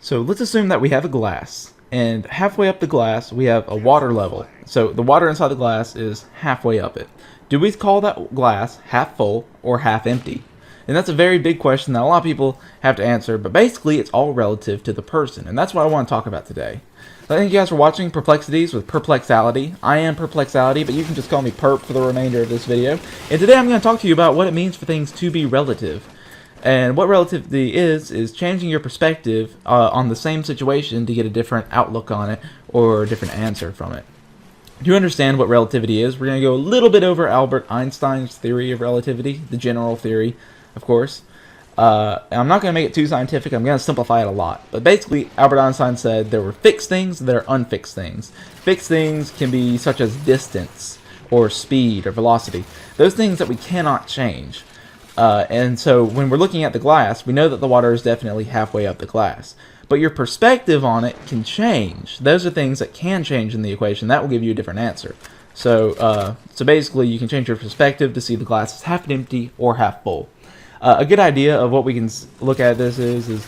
So let's assume that we have a glass, and halfway up the glass we have a water level. So the water inside the glass is halfway up it. Do we call that glass half full or half empty? And that's a very big question that a lot of people have to answer, but basically it's all relative to the person, and that's what I want to talk about today. Thank you guys for watching Perplexities with Perplexality. I am Perplexality, but you can just call me Perp for the remainder of this video. And today I'm going to talk to you about what it means for things to be relative. And what relativity is changing your perspective on the same situation to get a different outlook on it or a different answer from it. Do you understand what relativity is? We're going to go a little bit over Albert Einstein's theory of relativity, the general theory, of course. I'm not going to make it too scientific. I'm going to simplify it a lot. But basically, Albert Einstein said there were fixed things, there are unfixed things. Fixed things can be such as distance or speed or velocity. Those things that we cannot change. And so when we're looking at the glass, we know that the water is definitely halfway up the glass. But your perspective on it can change. Those are things that can change in the equation. That will give you a different answer. So basically, you can change your perspective to see the glass as half empty or half full. A good idea of what we can look at this is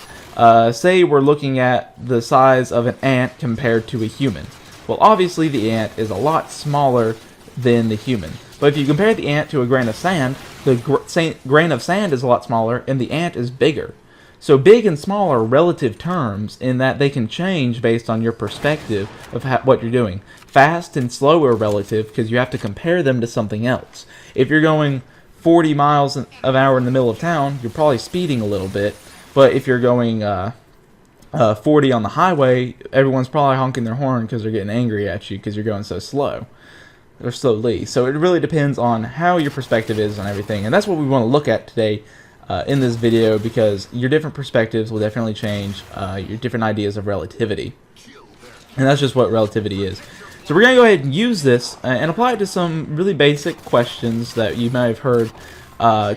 say we're looking at the size of an ant compared to a human. Well, obviously the ant is a lot smaller than the human. But if you compare the ant to a grain of sand, the grain of sand is a lot smaller and the ant is bigger. So big and small are relative terms in that they can change based on your perspective of what you're doing. Fast and slow are relative because you have to compare them to something else. If you're going 40 miles an hour in the middle of town, you're probably speeding a little bit. But if you're going 40 on the highway, everyone's probably honking their horn because they're getting angry at you because you're going so slow. Or slowly. So it really depends on how your perspective is on everything. And that's what we want to look at today in this video, because your different perspectives will definitely change your different ideas of relativity. And that's just what relativity is. So we're going to go ahead and use this and apply it to some really basic questions that you may have heard.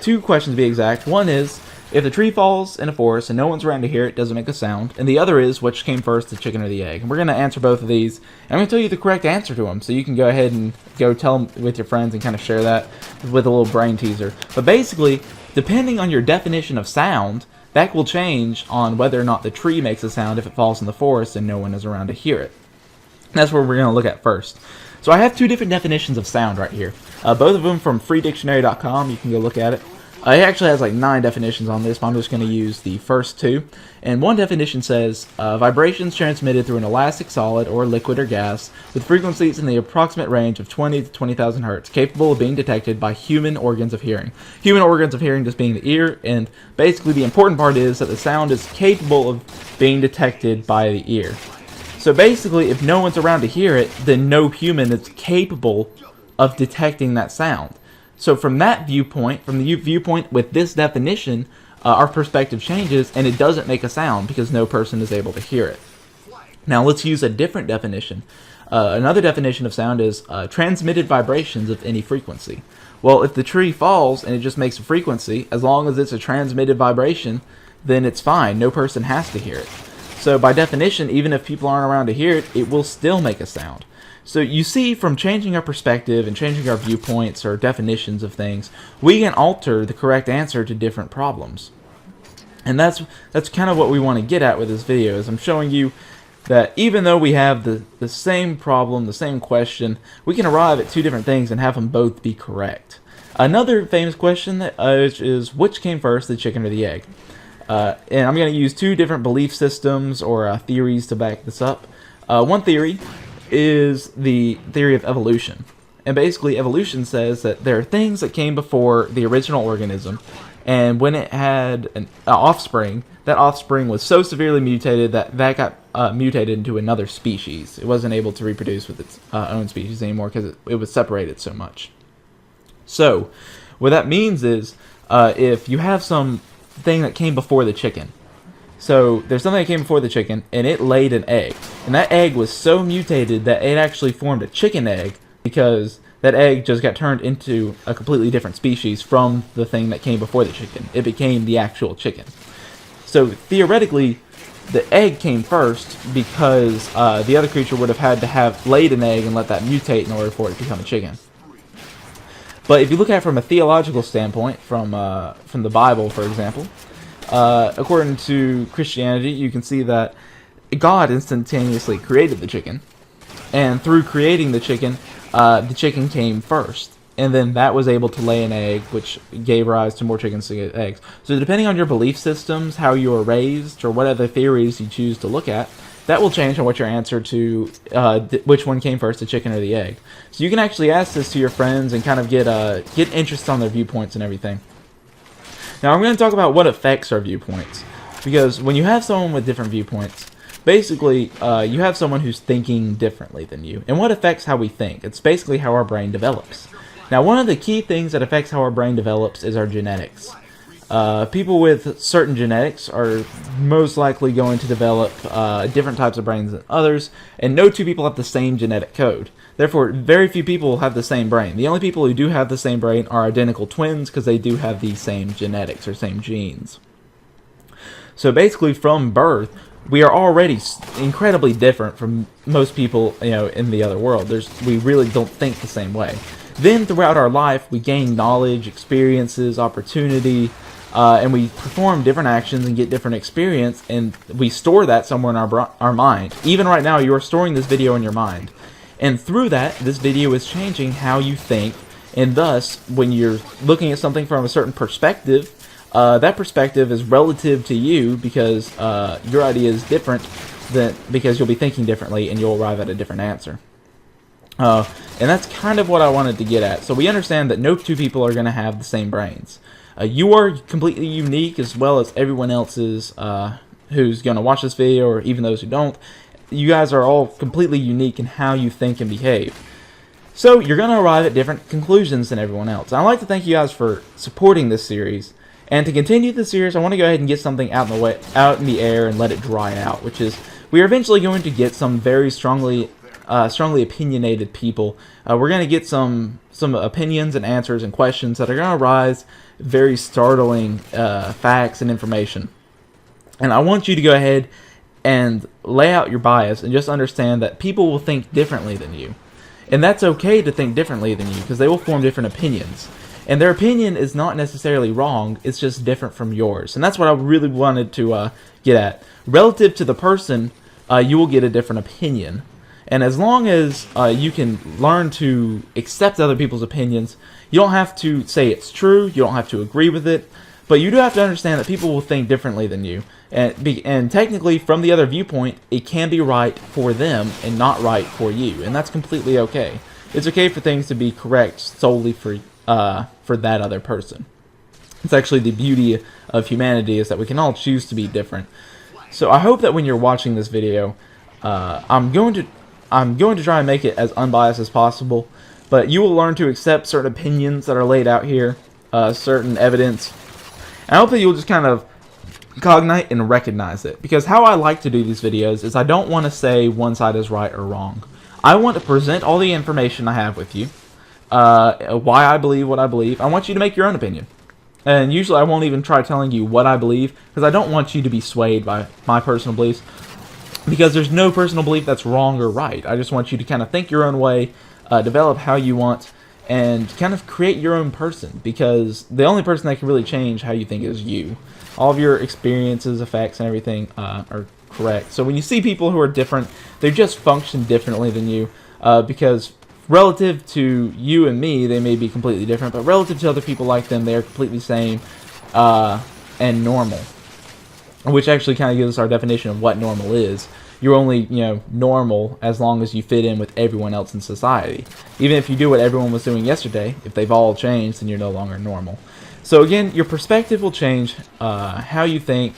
Two questions to be exact. One is, if the tree falls in a forest and no one's around to hear it, does it make a sound? And the other is, which came first, the chicken or the egg? And we're going to answer both of these. And I'm going to tell you the correct answer to them, so you can go ahead and go tell them with your friends and kind of share that with a little brain teaser. But basically, depending on your definition of sound, that will change on whether or not the tree makes a sound if it falls in the forest and no one is around to hear it. That's what we're going to look at first. So I have two different definitions of sound right here. Both of them from freedictionary.com. You can go look at it. It actually has like 9 definitions on this, but I'm just going to use the first 2. And one definition says, vibrations transmitted through an elastic solid or liquid or gas with frequencies in the approximate range of 20 to 20,000 hertz, capable of being detected by human organs of hearing. Human organs of hearing just being the ear, and basically the important part is that the sound is capable of being detected by the ear. So basically, if no one's around to hear it, then no human is capable of detecting that sound. So from that viewpoint, from the viewpoint with this definition, our perspective changes and it doesn't make a sound because no person is able to hear it. Now let's use a different definition. Another definition of sound is transmitted vibrations of any frequency. Well, if the tree falls and it just makes a frequency, as long as it's a transmitted vibration, then it's fine. No person has to hear it. So by definition, even if people aren't around to hear it, it will still make a sound. So you see, from changing our perspective and changing our viewpoints or definitions of things, we can alter the correct answer to different problems. And that's kind of what we want to get at with this video, is I'm showing you that even though we have the same problem, the same question, we can arrive at two different things and have them both be correct. Another famous question that is, which came first, the chicken or the egg? And I'm going to use two different belief systems or theories to back this up. One theory is the theory of evolution. And basically, evolution says that there are things that came before the original organism, and when it had an offspring, that offspring was so severely mutated that got mutated into another species. It wasn't able to reproduce with its own species anymore because it was separated so much. So, what that means is, if you have some thing that came before the chicken, so there's something that came before the chicken, and it laid an egg. And that egg was so mutated that it actually formed a chicken egg because that egg just got turned into a completely different species from the thing that came before the chicken. It became the actual chicken. So theoretically, the egg came first because the other creature would have had to have laid an egg and let that mutate in order for it to become a chicken. But if you look at it from a theological standpoint, from the Bible, for example, According to Christianity, you can see that God instantaneously created the chicken, and through creating the chicken came first. And then that was able to lay an egg, which gave rise to more chickens to get eggs. So depending on your belief systems, how you were raised, or what other theories you choose to look at, that will change on what your answer to which one came first, the chicken or the egg. So you can actually ask this to your friends and kind of get interest on their viewpoints and everything. Now I'm going to talk about what affects our viewpoints. Because when you have someone with different viewpoints, basically you have someone who's thinking differently than you. And what affects how we think? It's basically how our brain develops. Now, one of the key things that affects how our brain develops is our genetics. People with certain genetics are most likely going to develop different types of brains than others, and no two people have the same genetic code. Therefore, very few people have the same brain. The only people who do have the same brain are identical twins because they do have the same genetics or same genes. So basically, from birth, we are already incredibly different from most people, in the other world. We really don't think the same way. Then throughout our life, we gain knowledge, experiences, opportunity, and we perform different actions and get different experience, and we store that somewhere in our mind. Even right now, you are storing this video in your mind. And through that, this video is changing how you think, and thus, when you're looking at something from a certain perspective, that perspective is relative to you because your idea is different because you'll be thinking differently and you'll arrive at a different answer. And that's kind of what I wanted to get at. So we understand that no two people are going to have the same brains. You are completely unique as well as everyone else is who's going to watch this video, or even those who don't. You guys are all completely unique in how you think and behave. So you're going to arrive at different conclusions than everyone else. I'd like to thank you guys for supporting this series. And to continue the series, I want to go ahead and get something out in the air and let it dry out, which is we are eventually going to get some very strongly opinionated people. We're going to get some opinions and answers and questions that are going to arise very startling facts and information. And I want you to go ahead and lay out your bias and just understand that people will think differently than you. And that's okay to think differently than you because they will form different opinions. And their opinion is not necessarily wrong, it's just different from yours. And that's what I really wanted to get at. Relative to the person, you will get a different opinion. And as long as you can learn to accept other people's opinions, you don't have to say it's true, you don't have to agree with it, but you do have to understand that people will think differently than you. And technically, from the other viewpoint, it can be right for them and not right for you. And that's completely okay. It's okay for things to be correct solely for that other person. It's actually the beauty of humanity is that we can all choose to be different. So I hope that when you're watching this video, I'm going to try and make it as unbiased as possible, but you will learn to accept certain opinions that are laid out here, certain evidence. And I hope that you'll just kind of cognite and recognize it, because how I like to do these videos is I don't want to say one side is right or wrong. I want to present all the information I have with you, why I believe what I believe. I want you to make your own opinion. And usually I won't even try telling you what I believe, because I don't want you to be swayed by my personal beliefs, because there's no personal belief that's wrong or right. I just want you to kind of think your own way, develop how you want, and kind of create your own person, because the only person that can really change how you think is you. All of your experiences, effects, and everything are correct. So when you see people who are different, they just function differently than you, because relative to you and me, they may be completely different, but relative to other people like them, they are completely same and normal. Which actually kind of gives us our definition of what normal is. You're only, normal as long as you fit in with everyone else in society. Even if you do what everyone was doing yesterday, if they've all changed, then you're no longer normal. So again, your perspective will change how you think,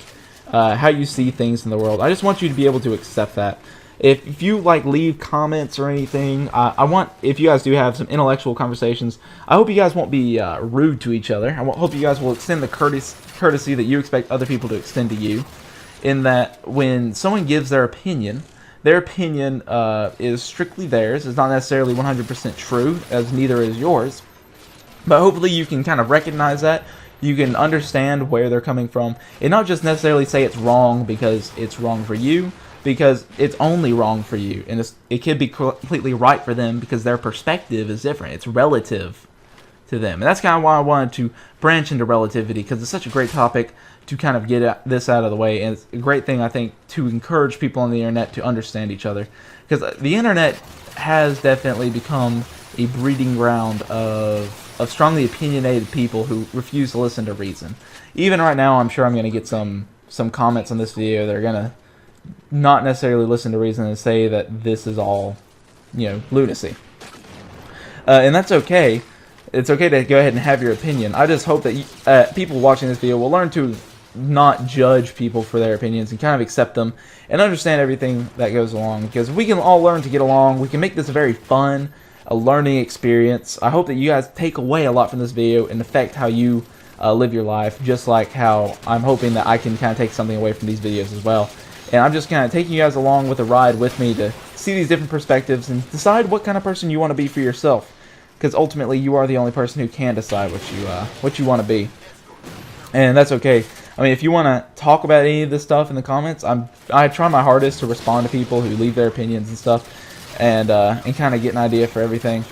how you see things in the world. I just want you to be able to accept that. If you leave comments or anything, if you guys do have some intellectual conversations, I hope you guys won't be rude to each other. I hope you guys will extend the courtesy that you expect other people to extend to you, in that when someone gives their opinion is strictly theirs. It's not necessarily 100% true, as neither is yours. But hopefully you can kind of recognize that. You can understand where they're coming from, and not just necessarily say it's wrong because it's wrong for you, because it's only wrong for you, and it could be completely right for them because their perspective is different. It's relative to them. And that's kind of why I wanted to branch into relativity, because it's such a great topic to kind of get this out of the way. And it's a great thing, I think, to encourage people on the internet to understand each other. Because the internet has definitely become a breeding ground of strongly opinionated people who refuse to listen to reason. Even right now, I'm sure I'm going to get some comments on this video that are going to not necessarily listen to reason and say that this is all, lunacy. And that's okay. It's okay to go ahead and have your opinion. I just hope that people watching this video will learn to not judge people for their opinions and kind of accept them and understand everything that goes along. Because we can all learn to get along. We can make this a very fun, a learning experience. I hope that you guys take away a lot from this video and affect how you live your life, just like how I'm hoping that I can kind of take something away from these videos as well. And I'm just kind of taking you guys along with a ride with me to see these different perspectives and decide what kind of person you want to be for yourself. Because ultimately, you are the only person who can decide what you want to be, and that's okay. I mean, if you want to talk about any of this stuff in the comments, I try my hardest to respond to people who leave their opinions and stuff, and kind of get an idea for everything.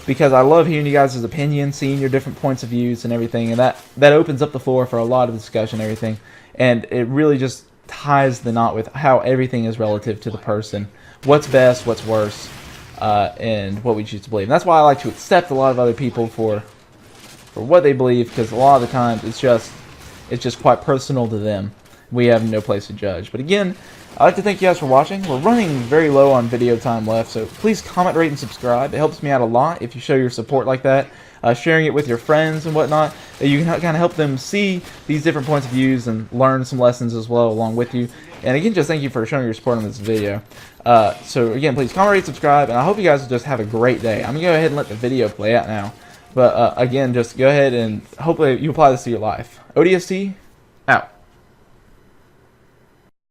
Because I love hearing you guys' opinions, seeing your different points of views and everything, and that opens up the floor for a lot of discussion and everything, and it really just ties the knot with how everything is relative to the person. What's best, what's worse. And what we choose to believe. And that's why I like to accept a lot of other people for what they believe, because a lot of the times it's just quite personal to them. We have no place to judge. But again, I'd like to thank you guys for watching. We're running very low on video time left, so please comment, rate, and subscribe. It helps me out a lot if you show your support like that. Sharing it with your friends and whatnot, you can kind of help them see these different points of views and learn some lessons as well along with you. And again, just thank you for showing your support on this video. So again, please comment, rate, subscribe, and I hope you guys will just have a great day. I'm going to go ahead and let the video play out now. But again, just go ahead and hopefully you apply this to your life. ODST, out.